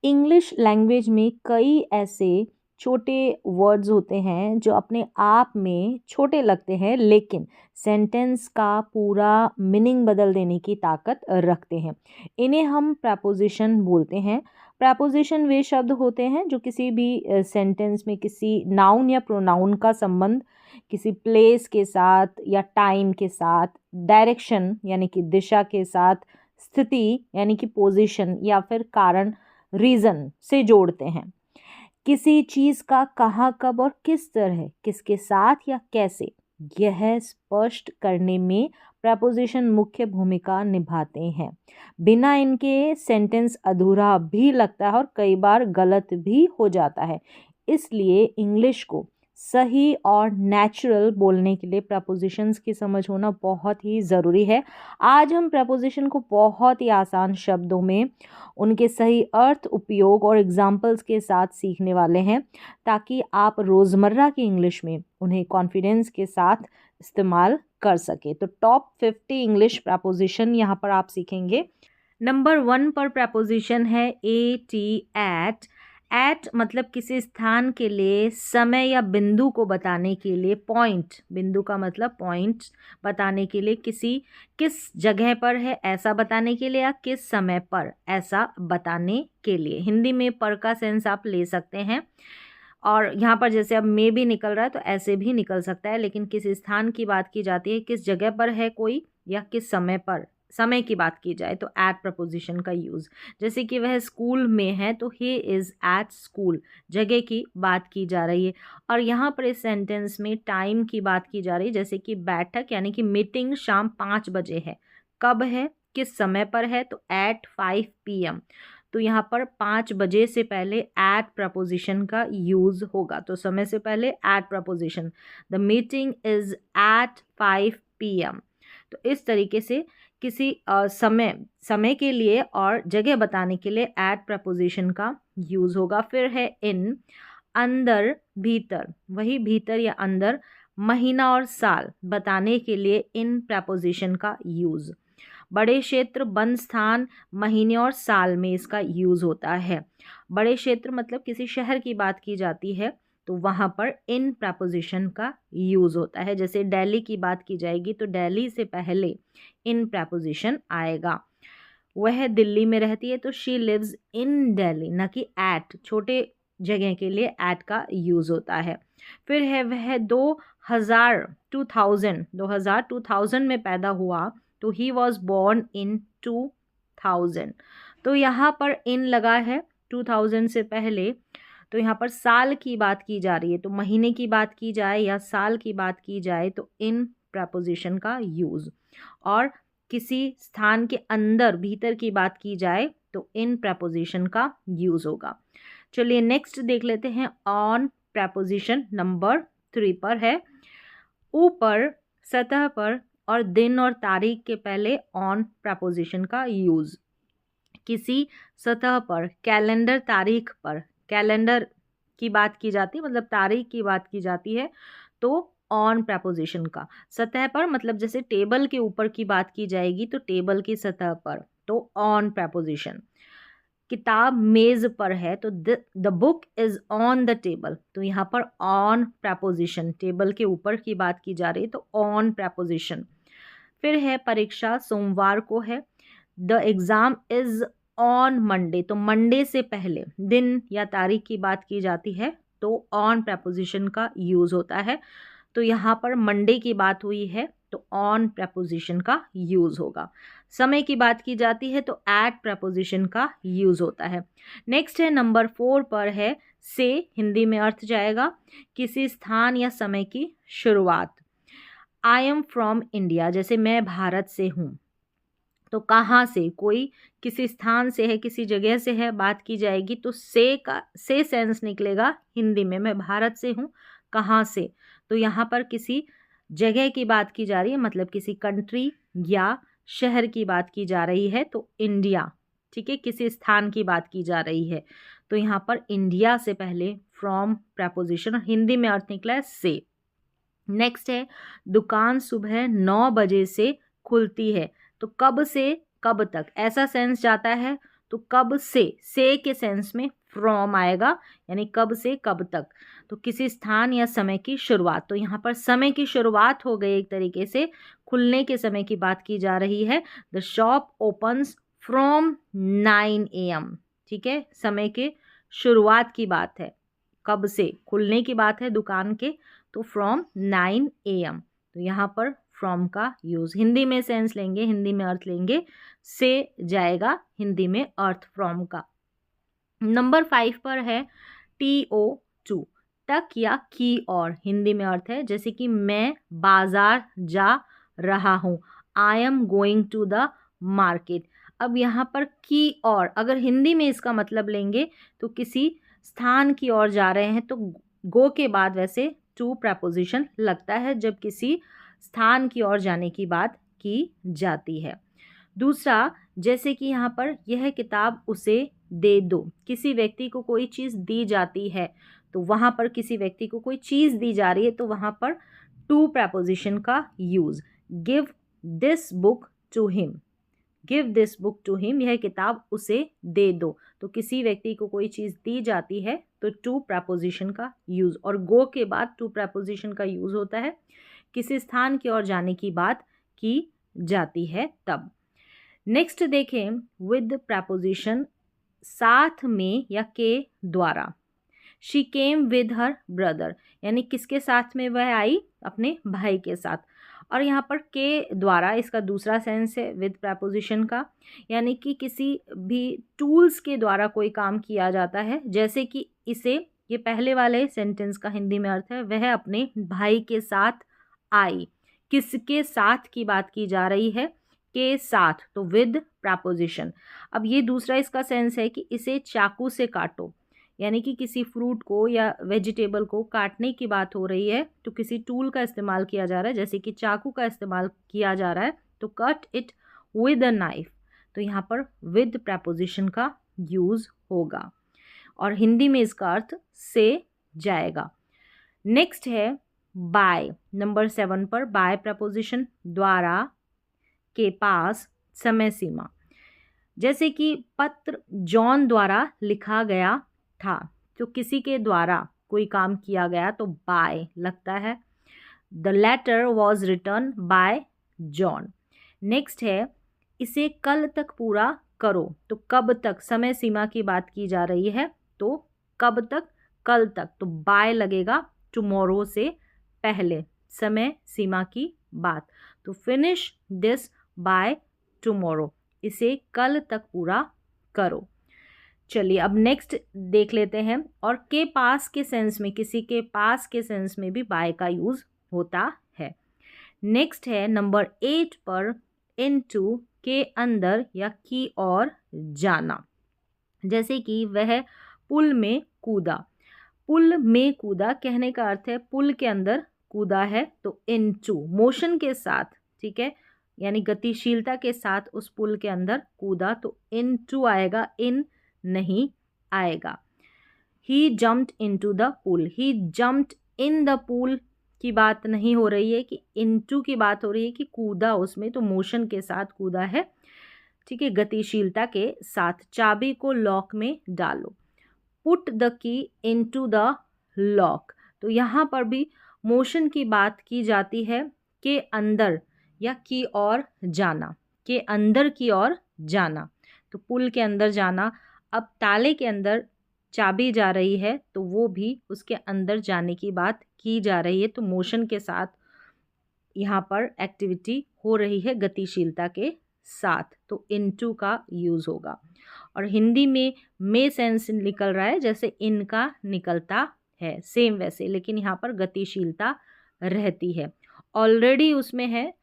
English language में कई ऐसे छोटे वर्ड्स होते हैं जो अपने आप में छोटे लगते हैं, लेकिन सेंटेंस का पूरा मीनिंग बदल देने की ताकत रखते हैं। इन्हें हम प्रपोजिशन बोलते हैं। प्रपोजिशन वे शब्द होते हैं जो किसी भी सेंटेंस में किसी नाउन या प्रोनाउन का संबंध किसी प्लेस के साथ या टाइम के साथ, डायरेक्शन यानी कि दिशा के साथ, स्थिति यानी कि पोजीशन या फिर कारण, रीज़न से जोड़ते हैं। किसी चीज़ का कहाँ, कब और किस तरह, किसके साथ या कैसे, यह स्पष्ट करने में प्रपोजिशन मुख्य भूमिका निभाते हैं। बिना इनके सेंटेंस अधूरा भी लगता है और कई बार गलत भी हो जाता है। इसलिए इंग्लिश को सही और नेचुरल बोलने के लिए प्रपोजिशंस की समझ होना बहुत ही ज़रूरी है। आज हम प्रपोजिशन को बहुत ही आसान शब्दों में उनके सही अर्थ, उपयोग और एग्जाम्पल्स के साथ सीखने वाले हैं, ताकि आप रोज़मर्रा की इंग्लिश में उन्हें कॉन्फिडेंस के साथ इस्तेमाल कर सके। तो टॉप 50 इंग्लिश प्रपोजिशन यहाँ पर आप सीखेंगे। नंबर 1 पर प्रपोजिशन है एट। एट मतलब किसी स्थान के लिए, समय या बिंदु को बताने के लिए। पॉइंट, बिंदु का मतलब पॉइंट, बताने के लिए। किस जगह पर है ऐसा बताने के लिए, या किस समय पर ऐसा बताने के लिए। हिंदी में पर का सेंस आप ले सकते हैं, और यहाँ पर जैसे अब में भी निकल रहा है तो ऐसे भी निकल सकता है, लेकिन किस स्थान की बात की जाती है, किस जगह पर है कोई, या किस समय पर, समय की बात की जाए तो एट प्रपोजिशन का यूज़। जैसे कि वह स्कूल में है तो ही इज़ एट स्कूल, जगह की बात की जा रही है। और यहाँ पर इस सेंटेंस में टाइम की बात की जा रही है, जैसे कि बैठक यानी कि मीटिंग शाम 5 बजे है। कब है, किस समय पर है, तो एट 5 PM। तो यहाँ पर 5 बजे से पहले एट प्रपोजिशन का यूज़ होगा। तो समय से पहले at preposition, the meeting is at 5 PM। तो इस तरीके से किसी समय के लिए और जगह बताने के लिए एट प्रपोजिशन का यूज़ होगा। फिर है इन, अंदर, भीतर, वही भीतर या अंदर, महीना और साल बताने के लिए इन प्रपोजिशन का यूज़। बड़े क्षेत्र, बंद स्थान, महीने और साल में इसका यूज़ होता है। बड़े क्षेत्र मतलब किसी शहर की बात की जाती है तो वहाँ पर इन प्रपोजिशन का यूज़ होता है। जैसे दिल्ली की बात की जाएगी तो दिल्ली से पहले इन प्रपोजिशन आएगा। वह दिल्ली में रहती है तो शी लिव्स इन दिल्ली, न कि एट। छोटे जगह के लिए एट का यूज़ होता है। फिर है वह 2000 में पैदा हुआ तो ही वॉज बॉर्न इन 2000। तो यहाँ पर इन लगा है 2000 से पहले, तो यहाँ पर साल की बात की जा रही है, तो महीने की बात की जाए या साल की बात की जाए तो इन प्रपोजिशन का यूज़। और किसी स्थान के अंदर, भीतर की बात की जाए तो इन प्रपोजिशन का यूज़ होगा। चलिए नेक्स्ट देख लेते हैं। ऑन प्रपोजिशन नंबर 3 पर है ऊपर, सतह पर और दिन और तारीख के पहले ऑन प्रपोजिशन का यूज़। किसी सतह पर, कैलेंडर, तारीख पर, कैलेंडर की बात की जाती है मतलब तारीख की बात की जाती है तो ऑन प्रपोजिशन का। सतह पर मतलब जैसे टेबल के ऊपर की बात की जाएगी तो टेबल की सतह पर, तो ऑन प्रपोजिशन। किताब मेज पर है तो the book is on the table, तो यहाँ पर ऑन प्रपोजिशन, टेबल के ऊपर की बात की जा रही है तो ऑन प्रपोजिशन। फिर है परीक्षा सोमवार को है, the exam is on Monday, तो मंडे से पहले दिन या तारीख की बात की जाती है तो ऑन प्रपोजिशन का यूज़ होता है। तो यहाँ पर मंडे की बात हुई है तो ऑन प्रपोजिशन का यूज़ होगा। समय की बात की जाती है तो एट प्रपोजिशन का यूज़ होता है। नेक्स्ट है नंबर 4 पर है से, हिंदी में अर्थ जाएगा किसी स्थान या समय की शुरुआत। आई एम फ्रॉम इंडिया, जैसे मैं भारत से हूँ, तो कहाँ से, कोई किसी स्थान से है, किसी जगह से है, बात की जाएगी तो से सेंस निकलेगा हिंदी में, मैं भारत से हूँ, कहाँ से। तो यहाँ पर किसी जगह की बात की जा रही है, मतलब किसी कंट्री या शहर की बात की जा रही है तो इंडिया, ठीक है। किसी स्थान की बात की जा रही है तो यहाँ पर इंडिया से पहले फ्रॉम प्रपोजिशन, हिंदी में अर्थ निकला है से। नेक्स्ट है दुकान सुबह 9 बजे से खुलती है, तो कब से कब तक ऐसा सेंस जाता है तो कब से के सेंस में फ्रॉम आएगा, यानी कब से कब तक, तो किसी स्थान या समय की शुरुआत। तो यहाँ पर समय की शुरुआत हो गई, एक तरीके से खुलने के समय की बात की जा रही है। The shop opens from 9 AM, ठीक है, समय के शुरुआत की बात है, कब से खुलने की बात है दुकान के, तो फ्रॉम 9 AM। तो यहाँ पर फ्रॉम का यूज़ हिंदी में सेंस लेंगे, हिंदी में अर्थ लेंगे, से जाएगा हिंदी में अर्थ फ्रॉम का। नंबर 5 पर है TO2, तक या की और, हिंदी में अर्थ है जैसे कि मैं बाजार जा रहा हूँ, I am going to the market. अब यहाँ पर की और अगर हिंदी में इसका मतलब लेंगे तो किसी स्थान की ओर जा रहे हैं, तो गो के बाद वैसे टू प्रपोजिशन लगता है जब किसी स्थान की ओर जाने की बात की जाती है। दूसरा, जैसे कि यहाँ पर यह किताब उसे दे दो, किसी व्यक्ति को कोई चीज़ दी जाती है, तो वहाँ पर किसी व्यक्ति को कोई चीज़ दी जा रही है, तो वहाँ पर टू प्रपोजिशन का use. Give this book to him, give this book to him, यह किताब उसे दे दो, तो किसी व्यक्ति को कोई चीज़ दी जाती है तो टू प्रपोजिशन का यूज़। और गो के बाद टू प्रपोजिशन का यूज़ होता है किसी स्थान की ओर जाने की बात की जाती है तब। नेक्स्ट देखें, विद प्रपोजिशन साथ में या के द्वारा। She came with her brother, यानी किसके साथ में वह आई, अपने भाई के साथ। और यहाँ पर के द्वारा इसका दूसरा सेंस है विद प्रपोजिशन का, यानी कि किसी भी टूल्स के द्वारा कोई काम किया जाता है, जैसे कि इसे, ये पहले वाले सेंटेंस का हिंदी में अर्थ है वह अपने भाई के साथ आई, किसके साथ की बात की जा रही है, के साथ, तो विद प्रपोजिशन। अब ये दूसरा इसका सेंस है कि इसे चाकू से काटो, यानी कि किसी फ्रूट को या वेजिटेबल को काटने की बात हो रही है, तो किसी टूल का इस्तेमाल किया जा रहा है, जैसे कि चाकू का इस्तेमाल किया जा रहा है, तो cut it with a knife, तो यहाँ पर विद प्रपोजिशन का यूज़ होगा और हिंदी में इसका अर्थ से जाएगा। नेक्स्ट है बाय, नंबर 7 पर बाय प्रपोजिशन, द्वारा, के पास, समय सीमा। जैसे कि पत्र जॉन द्वारा लिखा गया था, तो किसी के द्वारा कोई काम किया गया तो बाय लगता है। The letter was return by John. Next है इसे कल तक पूरा करो, तो कब तक, समय सीमा की बात की जा रही है, तो कब तक, कल तक, तो बाय लगेगा टुमारो से पहले, समय सीमा की बात, तो फिनिश दिस बाय टुमारो, इसे कल तक पूरा करो। चलिए अब नेक्स्ट देख लेते हैं, और के पास के सेंस में, किसी के पास के सेंस में भी बाय का यूज़ होता है। नेक्स्ट है नंबर 8 पर इनटू, के अंदर या की ओर जाना। जैसे कि वह पुल में कूदा, पुल में कूदा कहने का अर्थ है पुल के अंदर कूदा है, तो इनटू मोशन के साथ, ठीक है, यानी गतिशीलता के साथ उस पुल के अंदर कूदा, तो इनटू आएगा, इन नहीं आएगा। He jumped into the pool, he jumped in the pool की बात नहीं हो रही है कि इनटू की बात हो रही है कि कूदा उसमें, तो मोशन के साथ कूदा है, ठीक है, गतिशीलता के साथ। चाबी को लॉक में डालो, put the key into the lock, तो यहाँ पर भी मोशन की बात की जाती है, के अंदर या की ओर जाना, के अंदर की ओर जाना, तो पुल के अंदर जाना। अब ताले के अंदर चाबी जा रही है, तो वो भी उसके अंदर जाने की बात की जा रही है, तो मोशन के साथ यहाँ पर एक्टिविटी हो रही है गतिशीलता के साथ, तो इनटू का यूज़ होगा। और हिंदी में सेंस निकल रहा है जैसे इनका निकलता है, सेम वैसे, लेकिन यहाँ पर गतिशीलता रहती है। ऑलरेडी उसमें है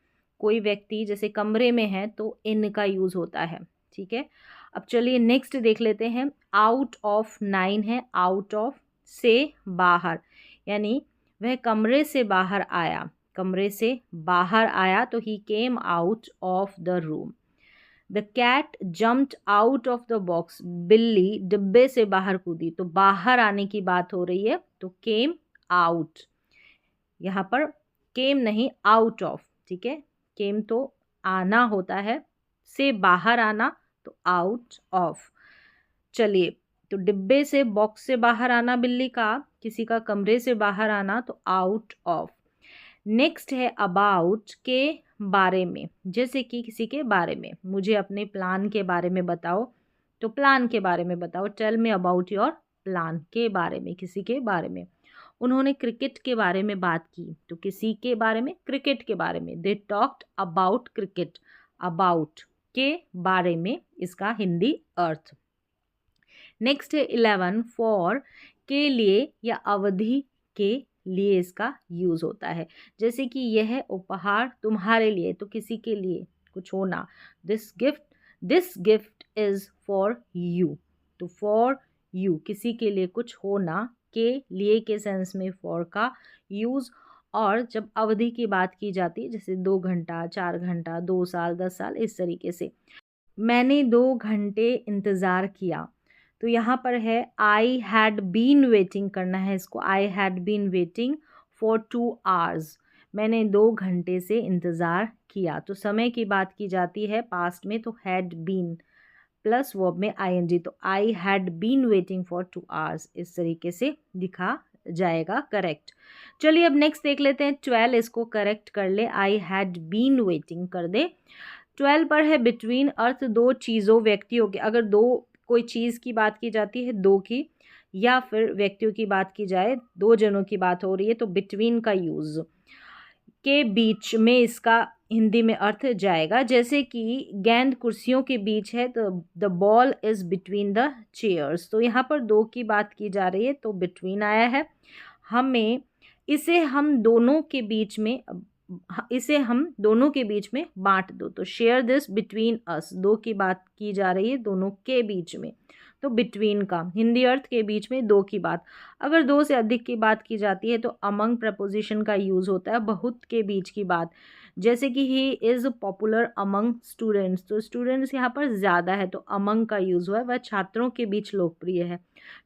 कोई व्यक्ति, जैसे कमरे में है, तो इन का यूज़ होता है, ठीक है। अब चलिए नेक्स्ट देख लेते हैं, आउट ऑफ 9 है, आउट ऑफ से बाहर, यानी वह कमरे से बाहर आया, कमरे से बाहर आया, तो he came out of the room. The cat jumped out of the box, बिल्ली डिब्बे से बाहर कूदी, तो बाहर आने की बात हो रही है, तो केम आउट, यहाँ पर केम नहीं, आउट ऑफ, ठीक है, केम तो आना होता है, से बाहर आना, तो आउट ऑफ। चलिए, तो डिब्बे से, बॉक्स से बाहर आना बिल्ली का, किसी का कमरे से बाहर आना तो आउट ऑफ। नेक्स्ट है अबाउट, के बारे में, जैसे कि किसी के बारे में, मुझे अपने प्लान के बारे में बताओ, तो प्लान के बारे में बताओ, tell me about your plan, के बारे में, किसी के बारे में। उन्होंने क्रिकेट के बारे में बात की, तो किसी के बारे में, क्रिकेट के बारे में, they talked about cricket, about के बारे में इसका हिंदी अर्थ। नेक्स्ट है 11, फॉर, के लिए या अवधि के लिए इसका यूज होता है, जैसे कि यह उपहार तुम्हारे लिए, तो किसी के लिए कुछ होना, this gift is for you, तो फॉर यू, किसी के लिए कुछ होना, के लिए के सेंस में फॉर का यूज। और जब अवधि की बात की जाती है, जैसे 2 घंटा, 4 घंटा, 2 साल, 10 साल, इस तरीके से। मैंने 2 घंटे इंतज़ार किया, तो यहाँ पर है आई हैड बीन वेटिंग करना है इसको, I had been waiting for 2 hours, मैंने 2 घंटे से इंतज़ार किया। तो समय की बात की जाती है पास्ट में, तो हैड बीन प्लस वर्ब में आईएनजी, तो I had been waiting for 2 hours, इस तरीके से दिखा जाएगा करेक्ट। चलिए अब नेक्स्ट देख लेते हैं 12, इसको करेक्ट कर ले, आई हैड बीन वेटिंग कर दे। 12 पर है बिटवीन, अर्थ दो चीज़ों, व्यक्तियों के, अगर दो कोई चीज़ की बात की जाती है, दो की, या फिर व्यक्तियों की बात की जाए, 2 जनों की बात हो रही है, तो बिटवीन का यूज़, के बीच में इसका हिंदी में अर्थ जाएगा, जैसे कि गेंद कुर्सियों के बीच है, तो the ball is between the chairs, तो यहाँ पर 2 की बात की जा रही है, तो बिटवीन आया है। हमें इसे हम दोनों के बीच में, इसे हम दोनों के बीच में बांट दो, तो शेयर दिस बिटवीन अस, 2 की बात की जा रही है, दोनों के बीच में, तो बिटवीन का हिंदी अर्थ के बीच में, 2 की बात। अगर 2 से अधिक की बात की जाती है तो अमंग प्रपोजिशन का यूज़ होता है, बहुत के बीच की बात, जैसे कि he is popular among students, तो स्टूडेंट्स यहाँ पर ज़्यादा है, तो अमंग का यूज़ हुआ है, वह छात्रों के बीच लोकप्रिय है,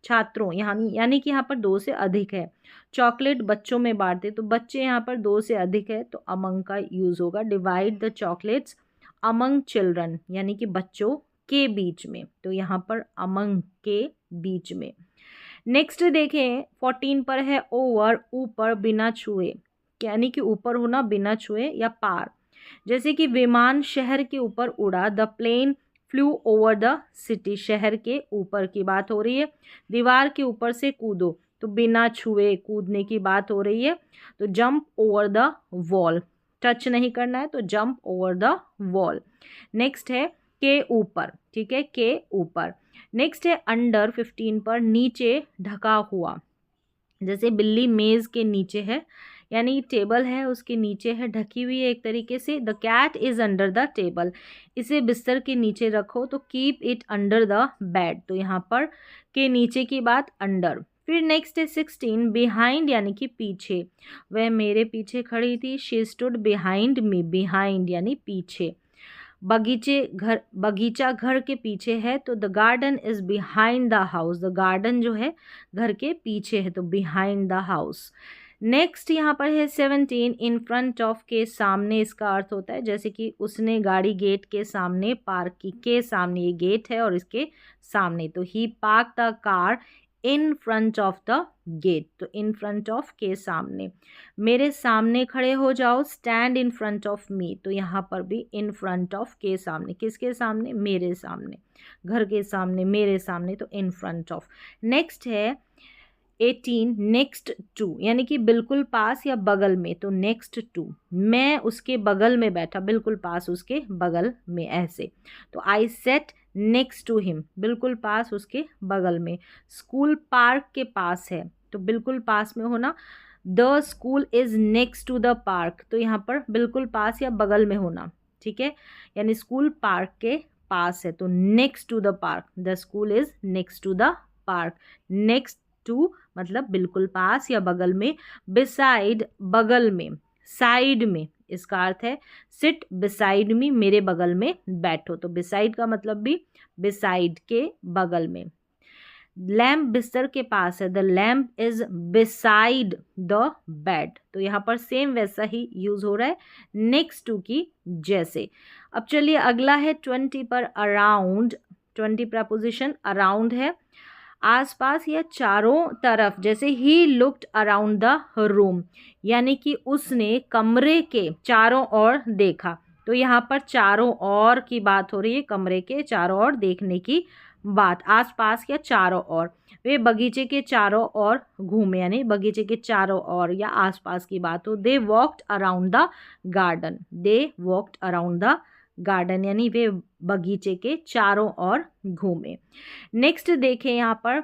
छात्रों यानी कि यहाँ पर 2 से अधिक है। चॉकलेट बच्चों में बांटते, तो बच्चे यहाँ पर 2 से अधिक है, तो अमंग का यूज़ होगा। Divide the chocolates among children, यानी कि बच्चों के बीच में, तो यहाँ पर अमंग के बीच में। नेक्स्ट देखें 14 पर है ओवर, ऊपर, बिना छुए, यानी कि ऊपर होना, बिना छुए या पार, जैसे कि विमान शहर के ऊपर उड़ा, the plane flew over the city, शहर के ऊपर की बात हो रही है। दीवार के ऊपर से कूदो, तो बिना छुए कूदने की बात हो रही है, तो jump over the wall, touch नहीं करना है, तो jump over the wall. Next है के ऊपर, ठीक है, के ऊपर। नेक्स्ट है अंडर 15 पर, नीचे, ढका हुआ, जैसे बिल्ली मेज़ के नीचे है, यानी टेबल है उसके नीचे है, ढकी हुई है एक तरीके से। The cat is under the table, इसे बिस्तर के नीचे रखो, तो keep it under the bed, तो यहाँ पर के नीचे की बात, अंडर। फिर नेक्स्ट है 16, बिहाइंड, यानी कि पीछे, वह मेरे पीछे खड़ी थी, she stood behind me, behind यानी पीछे। बगीचा घर के पीछे है, तो the garden is behind the house, the garden जो है घर के पीछे है, तो बिहाइंड द हाउस। नेक्स्ट यहाँ पर है 17, इन फ्रंट ऑफ, के सामने, इसका अर्थ होता है जैसे कि उसने गाड़ी गेट के सामने पार्क की, के सामने, ये गेट है और इसके सामने, तो he park the car in front of the gate, तो इन फ्रंट ऑफ के सामने। मेरे सामने खड़े हो जाओ, stand in front of me, तो यहाँ पर भी इन फ्रंट ऑफ के सामने, किसके सामने, मेरे सामने, घर के सामने, मेरे सामने, तो इन फ्रंट ऑफ। नेक्स्ट है 18, नेक्स्ट टू, यानी कि बिल्कुल पास या बगल में, तो नेक्स्ट टू, मैं उसके बगल में बैठा, बिल्कुल पास उसके बगल में, ऐसे, तो आई सेट नेक्स्ट टू हिम, बिल्कुल पास उसके बगल में। स्कूल पार्क के पास है, तो बिल्कुल पास में होना, the school is next to the park, तो यहाँ पर बिल्कुल पास या बगल में होना, ठीक है, यानी स्कूल पार्क के पास है, तो next to the park, the school is next to the park. Next to मतलब बिल्कुल पास या बगल में, बिसाइड बगल में, साइड में, इसका अर्थ है सिट बिसाइड मी, मेरे बगल में बैठो, तो बिसाइड का मतलब भी बिसाइड के बगल में। लैम्प बिस्तर के पास है, the lamp is beside the bed, तो यहाँ पर सेम वैसा ही यूज हो रहा है नेक्स्ट टू की जैसे। अब चलिए अगला है 20 पर अराउंड, 20 प्रपोजिशन अराउंड है, आसपास या चारों तरफ, जैसे he looked around the room, यानी कि उसने कमरे के चारों ओर देखा। तो यहाँ पर चारों ओर की बात हो रही है, कमरे के चारों ओर देखने की बात, आसपास या चारों ओर। वे बगीचे के चारों ओर घूमे, यानी बगीचे के चारों ओर या आसपास की बात हो। They walked around the garden, they walked around the garden, यानी वे बगीचे के चारों ओर घूमे। नेक्स्ट देखें यहाँ पर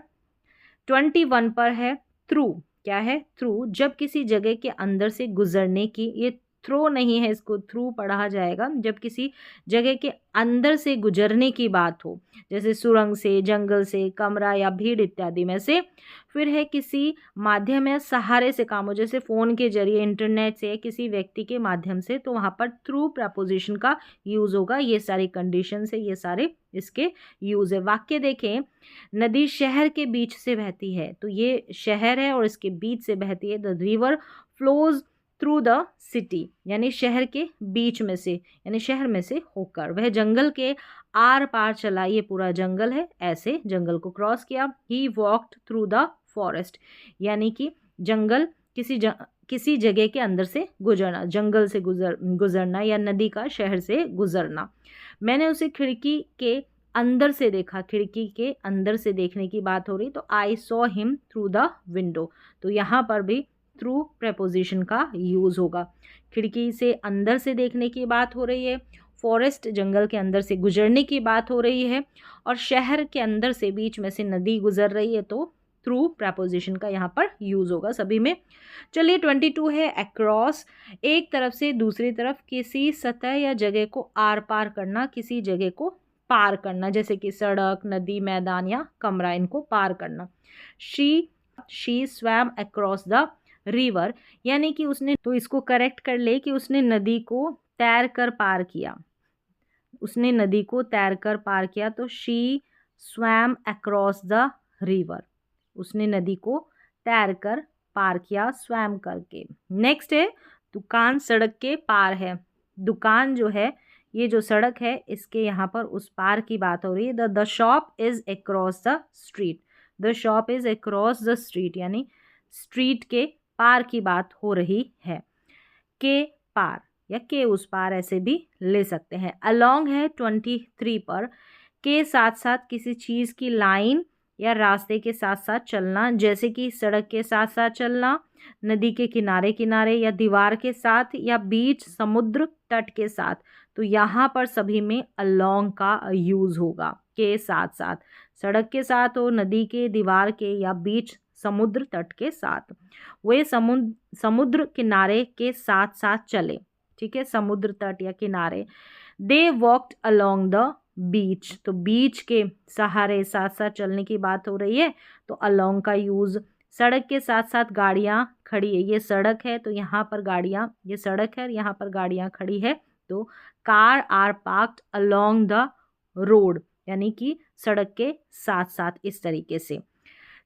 21 पर है थ्रू। क्या है? थ्रू। जब किसी जगह के अंदर से गुजरने की, ये थ्रो नहीं है, इसको थ्रू पढ़ा जाएगा। जब किसी जगह के अंदर से गुजरने की बात हो, जैसे सुरंग से, जंगल से, कमरा या भीड़ इत्यादि में से। फिर है किसी माध्यम या सहारे से काम हो, जैसे फ़ोन के जरिए, इंटरनेट से, किसी व्यक्ति के माध्यम से, तो वहाँ पर थ्रू प्रपोजिशन का यूज़ होगा। ये सारी कंडीशन है, ये सारे इसके यूज़ है। वाक्य देखें, नदी शहर के बीच से बहती है, तो ये शहर है और इसके बीच से बहती है। The river flows through the city, यानी शहर के बीच में से, यानी शहर में से होकर। वह जंगल के आर पार चला, ये पूरा जंगल है, ऐसे जंगल को क्रॉस किया। ही वॉक्ड थ्रू द फॉरेस्ट, यानी कि जंगल, किसी जगह के अंदर से गुजरना, जंगल से गुजरना, या नदी का शहर से गुजरना। मैंने उसे खिड़की के अंदर से देखा, खिड़की के अंदर से देखने की बात हो रही, तो I saw him through the window. तो यहाँ पर भी थ्रू प्रपोजिशन का यूज़ होगा। खिड़की से अंदर से देखने की बात हो रही है, फॉरेस्ट जंगल के अंदर से गुजरने की बात हो रही है, और शहर के अंदर से बीच में से नदी गुजर रही है, तो थ्रू प्रपोजिशन का यहाँ पर यूज़ होगा सभी में। चलिए 22 है अक्रॉस। एक तरफ से दूसरी तरफ किसी सतह या जगह को आर पार करना, किसी जगह को पार करना, जैसे कि सड़क, नदी, मैदान या कमरा, इनको पार करना। She swum across the river, यानी कि उसने, तो इसको करेक्ट कर ले कि उसने नदी को तैर कर पार किया, उसने नदी को तैर कर पार किया, तो she swum across the river, उसने नदी को तैर कर पार किया, स्वैम करके। नेक्स्ट है दुकान सड़क के पार है। दुकान जो है, ये जो सड़क है, इसके यहाँ पर उस पार की बात हो रही है। The shop is across the street, the shop is across the street, यानी स्ट्रीट के पार की बात हो रही है। के पार या के उस पार, ऐसे भी ले सकते हैं। अलोंग है 23 पर। के साथ साथ किसी चीज़ की लाइन या रास्ते के साथ साथ चलना, जैसे कि सड़क के साथ साथ चलना, नदी के किनारे किनारे, या दीवार के साथ, या बीच, समुद्र तट के साथ। तो यहाँ पर सभी में अलोंग का यूज़ होगा। के साथ साथ, सड़क के साथ हो, नदी के, दीवार के, या बीच, समुद्र तट के साथ। वे समुद्र किनारे के साथ साथ चले, ठीक है, समुद्र तट या किनारे। दे वॉक्ड अलोंग द बीच, तो बीच के सहारे साथ साथ चलने की बात हो रही है, तो अलोंग का यूज़। सड़क के साथ साथ गाड़ियाँ खड़ी है, ये सड़क है, तो यहाँ पर गाड़ियाँ, ये सड़क है, यहाँ पर गाड़ियाँ खड़ी है, तो car are parked along the road, यानी कि सड़क के साथ साथ, इस तरीके से।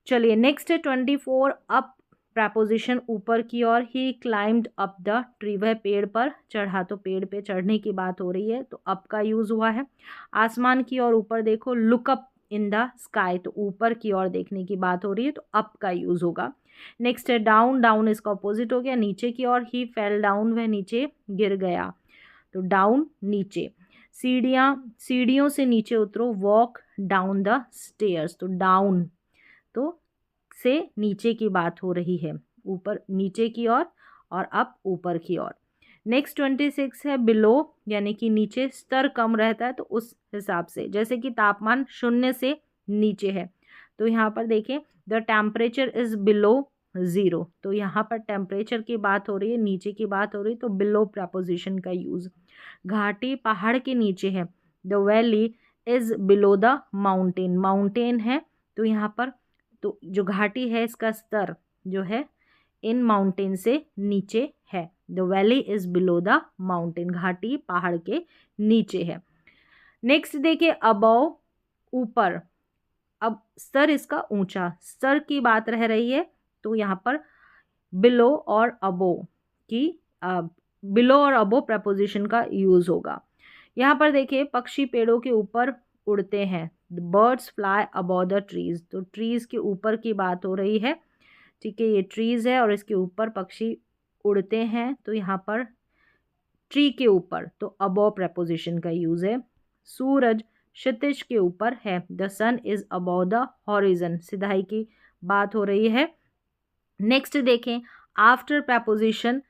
चलिए नेक्स्ट है 24 अप प्रपोजिशन, ऊपर की ओर। ही क्लाइम्ड अप द ट्री, वह पेड़ पर चढ़ा, तो पेड़ पे चढ़ने की बात हो रही है, तो अप का यूज़ हुआ है। आसमान की ओर ऊपर देखो, look up in the sky, तो ऊपर की ओर देखने की बात हो रही है, तो अप का यूज़ होगा। नेक्स्ट है डाउन, डाउन इसका अपोजिट हो गया, नीचे की ओर। ही फेल डाउन, वह नीचे गिर गया, तो डाउन नीचे। सीढ़ियों से नीचे उतरो, वॉक डाउन द स्टेयर्स, तो डाउन, तो से नीचे की बात हो रही है, ऊपर नीचे की ओर, और अप ऊपर की ओर। नेक्स्ट 26 है बिलो, यानी कि नीचे, स्तर कम रहता है, तो उस हिसाब से, जैसे कि तापमान 0 से नीचे है, तो यहाँ पर देखें द टेम्परेचर इज़ बिलो 0, तो यहाँ पर टेम्परेचर की बात हो रही है, नीचे की बात हो रही है, तो बिलो प्रपोजिशन का यूज़। घाटी पहाड़ के नीचे है, the valley is below the mountain, mountain है, तो यहाँ पर, तो जो घाटी है, इसका स्तर जो है इन माउंटेन से नीचे है। The valley is below the mountain, घाटी पहाड़ के नीचे है। नेक्स्ट देखिए अबव, ऊपर। अब स्तर इसका ऊंचा, स्तर की बात रह रही है, तो यहाँ पर बिलो और अबो की, बिलो और अबो प्रपोजिशन का यूज होगा। यहाँ पर देखिए पक्षी पेड़ों के ऊपर उड़ते हैं। The birds fly above the trees, तो ट्रीज के ऊपर की बात हो रही है। ठीक है, ये ट्रीज है और इसके ऊपर पक्षी उड़ते हैं, तो यहाँ पर ट्री के ऊपर तो अबव प्रपोजिशन का यूज है। सूरज क्षितिज के ऊपर है। The sun is above the horizon, सिधाई की बात हो रही है। नेक्स्ट देखें, आफ्टर प्रपोजिशन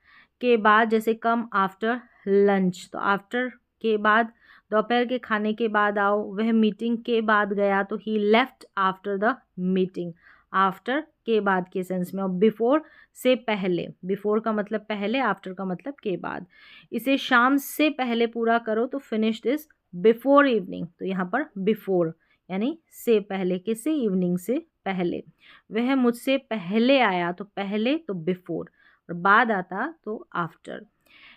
के बाद, जैसे कम आफ्टर लंच, तो आफ्टर के बाद दोपहर के खाने के बाद आओ। वह मीटिंग के बाद गया, तो he left after the meeting, after के बाद के सेंस में। और बिफोर से पहले, बिफोर का मतलब पहले, आफ्टर का मतलब के बाद। इसे शाम से पहले पूरा करो तो फिनिश दिस बिफोर इवनिंग, तो यहाँ पर बिफोर यानी से पहले, किसे, इवनिंग से पहले। वह मुझसे पहले आया, तो पहले तो बिफोर, और बाद आता तो आफ्टर।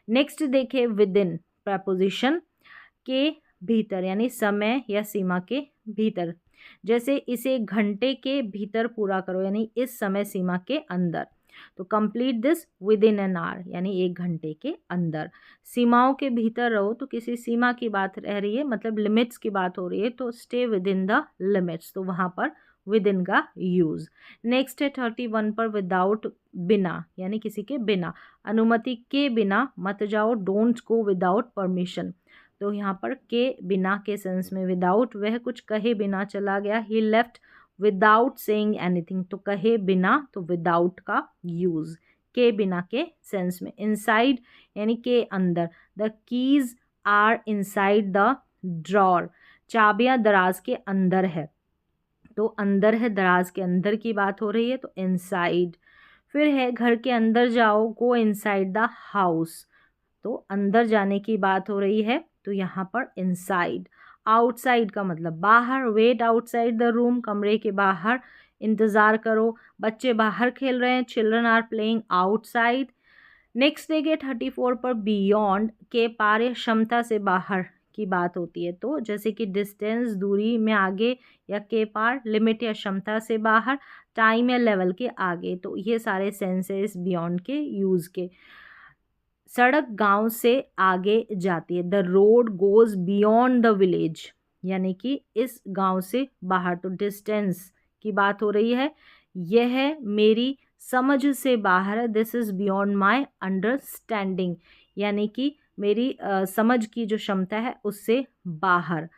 नेक्स्ट देखें, विद इन प्रपोजिशन के भीतर यानी समय या सीमा के भीतर। जैसे इसे घंटे के भीतर पूरा करो यानी इस समय सीमा के अंदर, तो complete this with in an hour यानी 1 घंटे के अंदर। सीमाओं के भीतर रहो, तो किसी सीमा की बात रह रही है, मतलब लिमिट्स की बात हो रही है, तो stay with in the limits, तो वहाँ पर विद इन का यूज। नेक्स्ट है 31 पर, विदाउट, बिना यानी किसी के बिना, अनुमति के बिना मत जाओ, डोंट गो विदाउट परमिशन, तो यहाँ पर के बिना के सेंस में विदाउट, वह कुछ कहे बिना चला गया, ही लेफ्ट विदाउट सेइंग एनीथिंग, तो कहे बिना तो विदाउट का यूज, के बिना के सेंस में। इनसाइड यानी के अंदर, the keys are inside the drawer, चाबियां दराज के अंदर है, तो अंदर है, दराज के अंदर की बात हो रही है, तो इनसाइड। फिर है घर के अंदर जाओ, गो इनसाइड द हाउस, तो अंदर जाने की बात हो रही है, तो यहाँ पर इनसाइड। आउटसाइड का मतलब बाहर, वेट आउटसाइड द रूम, कमरे के बाहर इंतज़ार करो, बच्चे बाहर खेल रहे हैं, children are playing outside. Next देखिए 34 पर, बियॉन्ड, के पार या क्षमता से बाहर की बात होती है, तो जैसे कि डिस्टेंस, दूरी में आगे या के पार, लिमिट या क्षमता से बाहर, टाइम या लेवल के आगे, तो ये सारे सेंसेस बियॉन्ड के यूज़ के। सड़क गांव से आगे जाती है, the road goes beyond the village, यानी कि इस गांव से बाहर, तो डिस्टेंस की बात हो रही है। यह मेरी समझ से बाहर है, this is beyond my understanding, यानी कि मेरी समझ की जो क्षमता है उससे बाहर।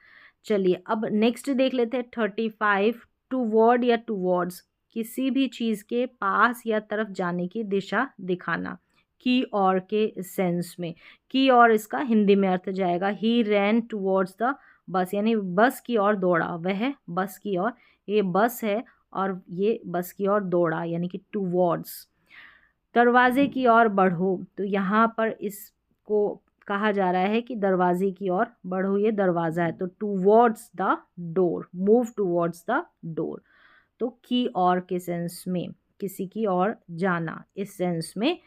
चलिए अब नेक्स्ट देख लेते हैं 35, टूवर्ड या टूवर्ड्स, किसी भी चीज़ के पास या तरफ जाने की दिशा दिखाना, की और के सेंस में। की और इसका हिंदी में अर्थ जाएगा, ही रैन टूवर्ड्स द बस, यानी बस की ओर दौड़ा, वह बस की ओर, ये बस है और ये बस की ओर दौड़ा, यानी कि टूवर्ड्स। दरवाजे की ओर बढ़ो, तो यहाँ पर इसको कहा जा रहा है कि दरवाजे की ओर बढ़ो, ये दरवाज़ा है, तो towards the door, move towards the door, तो की और के सेंस में, किसी की ओर जाना, इस सेंस में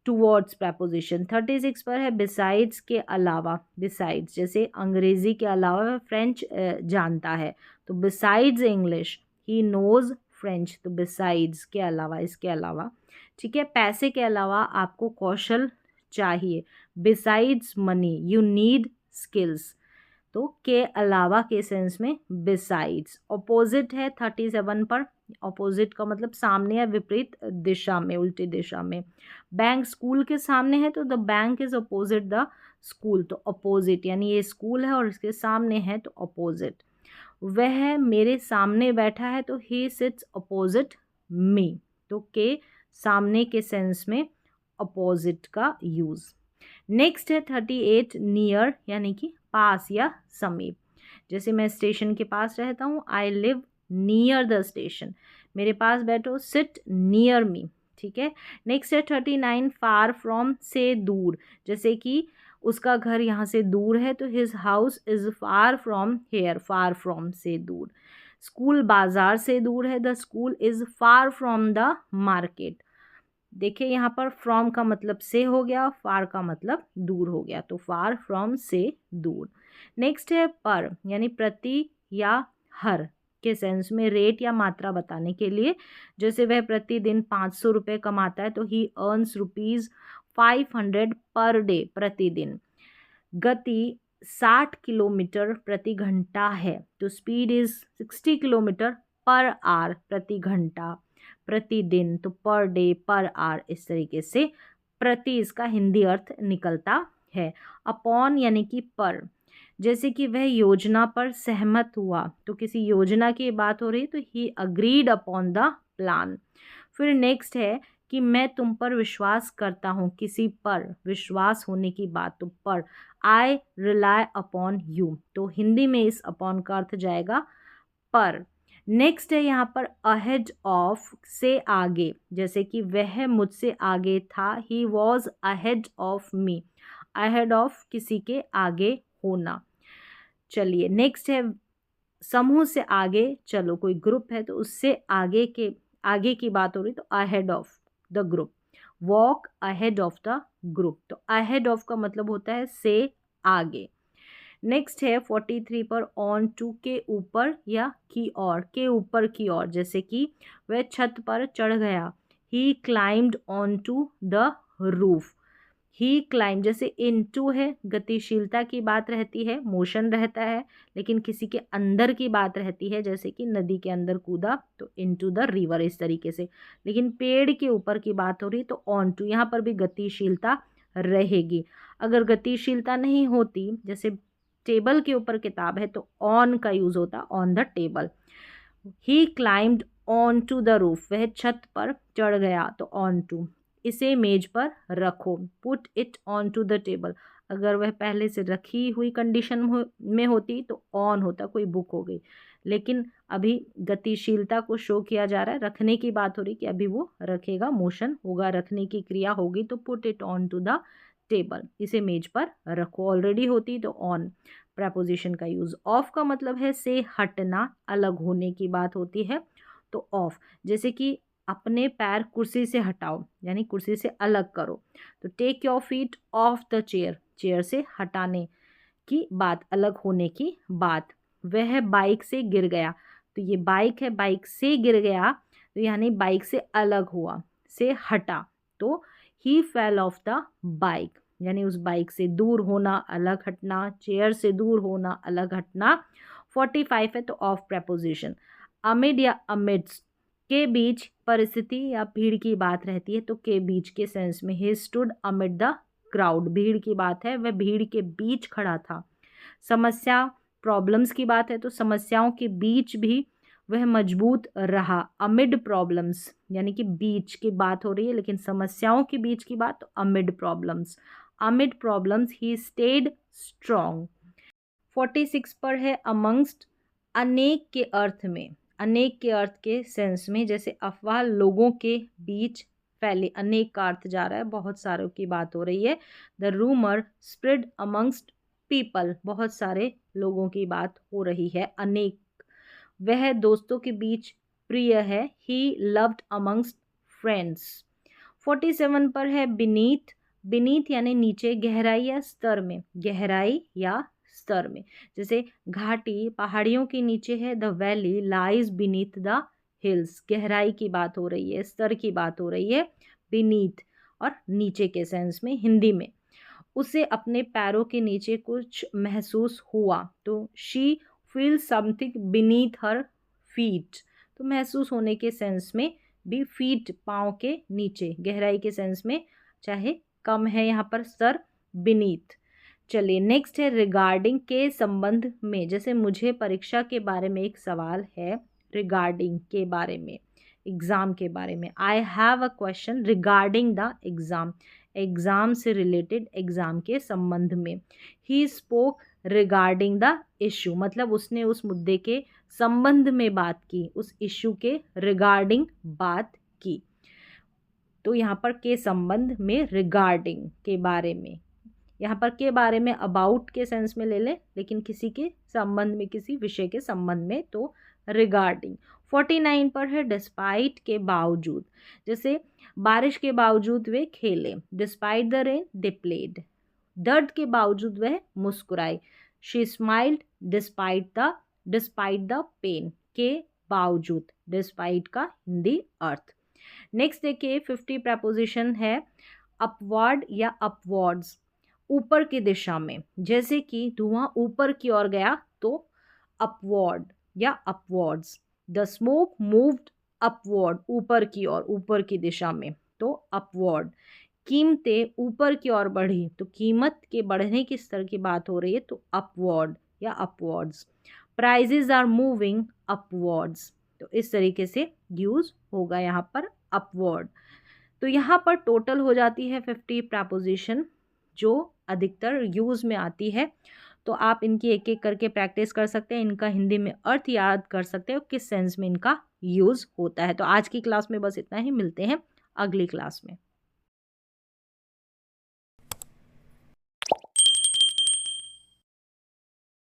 टूवर्ड्स प्रपोजिशन। 36 पर है, बिसाइड्स, के अलावा, बिसाइड्स जैसे अंग्रेज़ी के अलावा वह फ्रेंच जानता है, तो besides English he knows French, तो बिसाइड्स के अलावा, इसके अलावा। ठीक है, पैसे के अलावा आपको कौशल चाहिए, besides money you need skills, तो के अलावा के सेंस में बिसाइड्स। अपोजिट है 37 पर, अपोजिट का मतलब सामने या विपरीत दिशा में, उल्टी दिशा में। बैंक स्कूल के सामने है, तो the bank is opposite the school, तो अपोजिट यानी ये स्कूल है और इसके सामने है, तो अपोजिट। वह मेरे सामने बैठा है, तो ही सिट्स अपोजिट मी, तो के सामने के सेंस में अपोजिट का यूज़। नेक्स्ट है 38, नियर यानी कि पास या समीप, जैसे मैं स्टेशन के पास रहता हूँ, I live near the station, मेरे पास बैठो, सिट नियर मी। ठीक है, नेक्स्ट है 39, फार फ्रॉम, से दूर, जैसे कि उसका घर यहाँ से दूर है, तो his house is far from here, far from से दूर। स्कूल बाजार से दूर है, the school is far from the market. देखिए यहाँ पर फ्रॉम का मतलब से हो गया, फार का मतलब दूर हो गया, तो फार फ्रॉम से दूर। नेक्स्ट है पर, यानी प्रति या हर के सेंस में, रेट या मात्रा बताने के लिए, जैसे वह प्रतिदिन 500 रुपये कमाता है, तो ही अर्न्स ₹500 पर डे, प्रतिदिन। गति 60 किलोमीटर प्रति घंटा है, तो speed is 60 kilometre per hour, प्रति घंटा, प्रतिदिन, तो पर डे, पर आवर, इस तरीके से प्रति इसका हिंदी अर्थ निकलता है। अपॉन यानी कि पर, जैसे कि वह योजना पर सहमत हुआ, तो किसी योजना की बात हो रही है तो he agreed upon the plan. फिर नेक्स्ट है कि मैं तुम पर विश्वास करता हूँ, किसी पर विश्वास होने की बात, तो पर, आई रिलाई अपॉन यू, तो हिंदी में इस अपॉन का अर्थ जाएगा पर। नेक्स्ट है यहाँ पर अहेड ऑफ, से आगे, जैसे कि वह मुझसे आगे था, he was ahead of me, ahead of किसी के आगे होना। चलिए नेक्स्ट है समूह से आगे चलो, कोई ग्रुप है तो उससे आगे की बात हो रही, तो ahead of the group, walk ahead of the group, तो अहेड ऑफ का मतलब होता है से आगे। नेक्स्ट है 43 पर ऑन टू, के ऊपर या की ओर, के ऊपर की ओर, जैसे कि वह छत पर चढ़ गया, he climbed on to the roof, he climb, जैसे इनटू है, गतिशीलता की बात रहती है, मोशन रहता है, लेकिन किसी के अंदर की बात रहती है, जैसे कि नदी के अंदर कूदा तो इनटू द रिवर, इस तरीके से। लेकिन पेड़ के ऊपर की बात हो रही तो ऑन टू, यहाँ पर भी गतिशीलता रहेगी। अगर गतिशीलता नहीं होती, जैसे टेबल के ऊपर किताब है तो ऑन का यूज होता, ऑन द टेबल। He climbed on to the roof, वह छत पर चढ़ गया, तो ऑन टू। इसे मेज पर रखो, put it on to the table, अगर वह पहले से रखी हुई कंडीशन में होती तो ऑन होता, कोई बुक हो गई, लेकिन अभी गतिशीलता को शो किया जा रहा है, रखने की बात हो रही कि अभी वो रखेगा, मोशन होगा, रखने की क्रिया होगी, तो put it on to the table, इसे मेज पर रखो, ऑलरेडी होती तो ऑन, प्रपोजिशन का यूज। ऑफ का मतलब है से हटना, अलग होने की बात होती है, तो ऑफ, जैसे कि अपने पैर कुर्सी से हटाओ, यानी कुर्सी से अलग करो, तो take your feet off the chair, chair से हटाने की बात, अलग होने की बात। वह बाइक से गिर गया, तो ये बाइक है, बाइक से गिर गया, तो यानी बाइक से अलग हुआ, से हटा, तो ही फेल ऑफ द बाइक, यानी उस बाइक से दूर होना, अलग हटना, चेयर से दूर होना, अलग हटना। 45 है तो ऑफ प्रपोजिशन, अमिड या अमिड्स, के बीच परिस्थिति या भीड़ की बात रहती है, तो के बीच के सेंस में, he stood amid the crowd, भीड़ की बात है, वह भीड़ के बीच खड़ा था। समस्या, प्रॉब्लम्स की बात है, तो समस्याओं के बीच भी वह मजबूत रहा, अमिड प्रॉब्लम्स, यानी कि बीच की बात हो रही है, लेकिन समस्याओं के बीच की बात, तो amid problems, amid problems he stayed strong. 46 पर है अमंगस्ट, अनेक के अर्थ में, अनेक के अर्थ के सेंस में, जैसे अफवाह लोगों के बीच फैले, अनेक का अर्थ जा रहा है, बहुत सारों की बात हो रही है, the rumour spread amongst people, बहुत सारे लोगों की बात हो रही है, अनेक। वह दोस्तों के बीच प्रिय है, ही लव्ड अमंगस्ट फ्रेंड्स। 47 पर है बीनीथ, बीनीथ यानी नीचे, गहराई या स्तर में, गहराई या स्तर में, जैसे घाटी पहाड़ियों के नीचे है, the valley lies beneath the hills, गहराई की बात हो रही है, स्तर की बात हो रही है, बीनीथ, और नीचे के सेंस में हिंदी में। उसे अपने पैरों के नीचे कुछ महसूस हुआ, तो she feel something beneath her feet, तो महसूस होने के सेंस में भी, फीट पाँव के नीचे, गहराई के सेंस में, चाहे कम है यहाँ पर स्तर, बीनीथ। चलिए नेक्स्ट है रिगार्डिंग, के संबंध में, जैसे मुझे परीक्षा के बारे में एक सवाल है, रिगार्डिंग के बारे में, एग्ज़ाम के बारे में, I have a question regarding the exam, exam से रिलेटेड, एग्ज़ाम के संबंध में। He spoke regarding the issue, मतलब उसने उस मुद्दे के संबंध में बात की, उस इशू के रिगार्डिंग बात की, तो यहाँ पर के संबंध में, रिगार्डिंग के बारे में, यहाँ पर के बारे में अबाउट के सेंस में ले लें, लेकिन किसी के संबंध में, किसी विषय के संबंध में, तो रिगार्डिंग। 49 पर है डिस्पाइट, के बावजूद, जैसे बारिश के बावजूद वे खेले, despite the rain they played, दर्द के बावजूद वह मुस्कुराई, she smiled despite the pain, के बावजूद, डिस्पाइट का हिंदी अर्थ। नेक्स्ट देखिए 50 प्रपोजिशन है अपवर्ड या अपवर्ड्स, ऊपर की दिशा में, जैसे कि धुआं ऊपर की ओर गया तो अपवर्ड या upwards. The smoke moved upward, ऊपर की ओर, ऊपर की दिशा में, तो अपवर्ड। कीमतें ऊपर की ओर बढ़ी, तो कीमत के बढ़ने की स्तर की बात हो रही है, तो अपवर्ड या upwards. Prices are moving upwards, तो इस तरीके से यूज होगा यहाँ पर अपवर्ड। तो यहाँ पर टोटल हो जाती है 50 प्रपोजिशन जो अधिकतर यूज में आती है। तो आप इनकी एक एक करके प्रैक्टिस कर सकते हैं, इनका हिंदी में अर्थ याद कर सकते हो, किस सेंस में इनका यूज होता है। तो आज की क्लास में बस इतना ही, मिलते हैं अगली क्लास में।